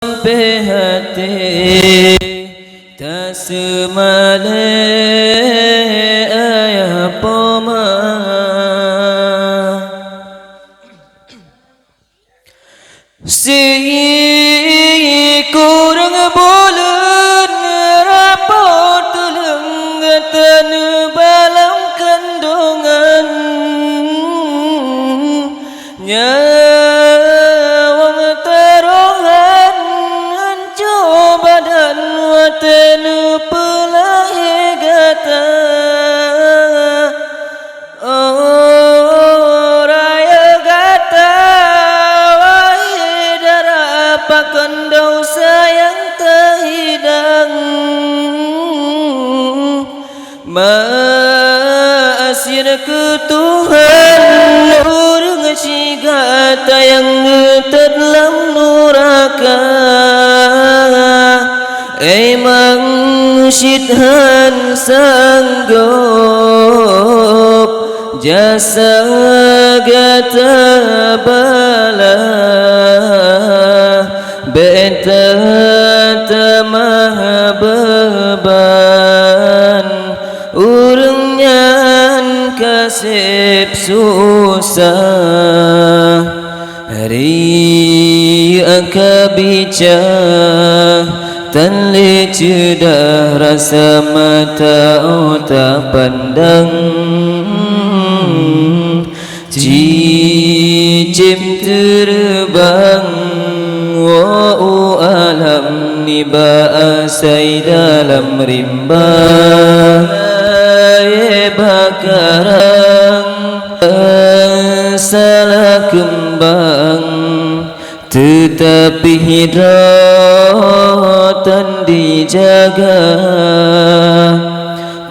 sampai hati tak semale ayah poma si kurang bulan rapor tulung tanu balam kandungan nyawang tarongan coba dan watenu pelahi gata oh raya gata wahai darapakan dosa yang terhidang maasir ke Tuhan urang sigata yang terdalam nuraka emang syidhan sanggup jasa gata bala benta tamah beban urangnya kasih susah hari akabica tanli cedah rasa mata tak pandang cicim terbang wa'u alam niba asai dalam rimba bakarang salah kembang tetapi hidratan dijaga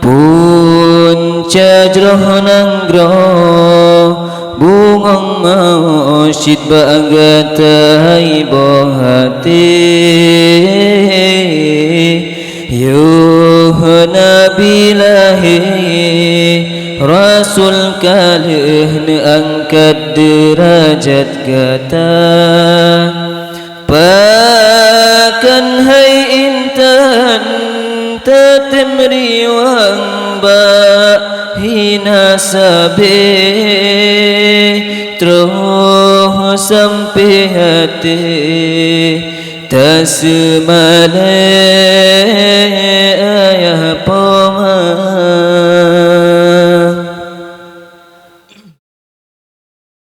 punca jroh nanggroh bungong mausyid banggatai bohati yuh nabilahi Rasul kalih angkat derajat kata pakan hai intan tetemri wang bahina sabe terus sampai hati tak semale ayah poma